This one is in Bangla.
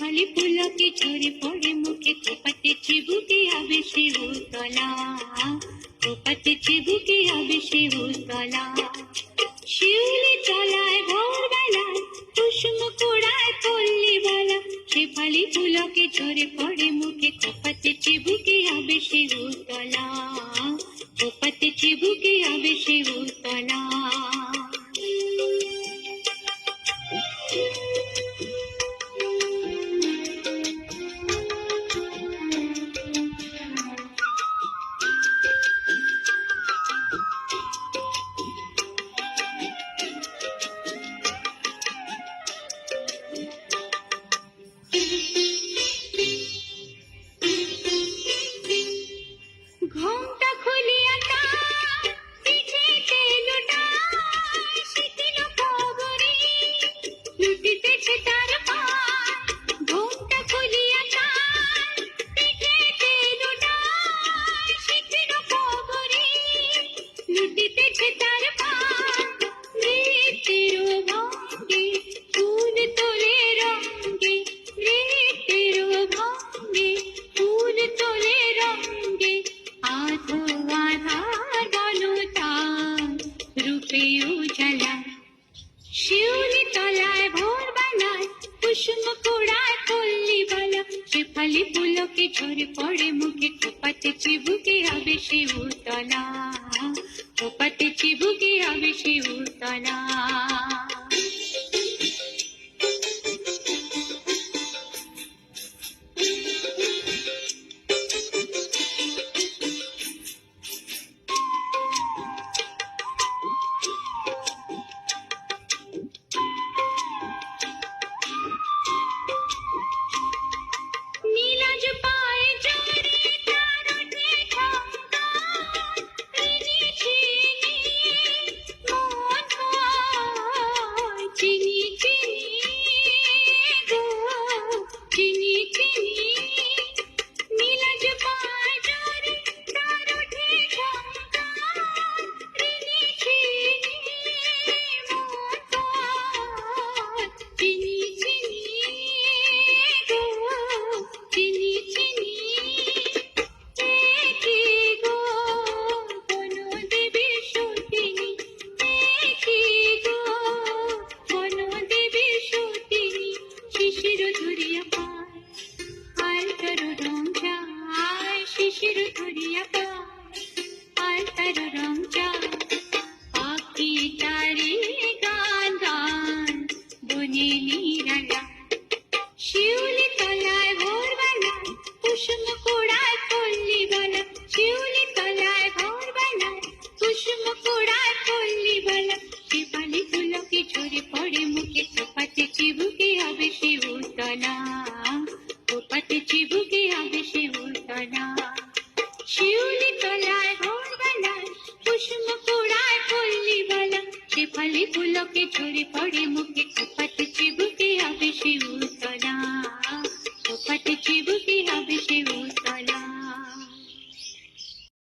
শেফালি পুলকে ঝরে পড়ে মুখে, কোপাতে চিবুকে আবে সে উতলা, কোপাতে চিবুকে আবে সে উতলা। শিউলি তলায় ভোরবেলায় কুসুম কুড়ায় পল্লী বালা, শেফালি পুলকে ঝরে পড়ে মুখে, কোপাতে চিবুকে আবে সে উতলা, কোপাতে চিবুকে আবে সে উতলা। ঘোমটা খুলিয়া তার পিঠেতে লুটায়, শিখিল খবরে লুটিতেছে তার পায়। ঘোমটা খুলিয়া তার পিঠেতে লুটায়, শিখিল খবরে লুটিতেছে তার পায়। মৃত্যুর ভঙ্গে ফুল তোলে রঙ্গে, মৃত্যুর ভঙ্গে ফুল তোলে রঙ্গে, আধো আধার বলতাম রূপে উজালা। শিউলি তলায় ভোরবেলায় কুসুম কুড়ায় পল্লী বালা, শেফালি পুলকে ঝরে পড়ে মুখে, কোপাতে চিবুকে আবে সে উতলা, কোপাতে চিবুকে আবে সে উতলা। নীলাজ পায়ে জড়ে তার ওঠে ঠঙ্কার, ঋণী চিনি মন হয়, চিনি চিনি গো চিনি চিনি। নীলাজ পায়ে জড়ে তার ওঠে ঠঙ্কার, ঋণী চিনি মন হয়, চিনি চিনি গো চিনি চিনি। একি গো বনো দেবী সতিনী, একি গো বনো দেবী সতিনী, শিশির ধরিয়া পায় আর তার রং যায়, শিশির ধরিয়া পায় আর তার রং যায়। পাখি তারে গান গান বনে নিরালা, শিউলি তলায় ভোরবেলায় কুসুম কুড়ায় পল্লী বালা, শিউলি তলায় ভোরবেলায় কুসুম কুড়ায় পল্লী বালা, শেফালি পুলকে ঝরে পড়ে মুখে, কোপাতে চিবুকে আবে সে উতলা, কোপাতে চিবুকে আবে সে উতলা। শিউলি তলায় ভোরবেলায় কুসুম কুড়ায় পল্লী বালা, শেফালি পুলকে ঝরে পড়ে মুখে, কোপাতে চিবুকে আবে সে উতলা।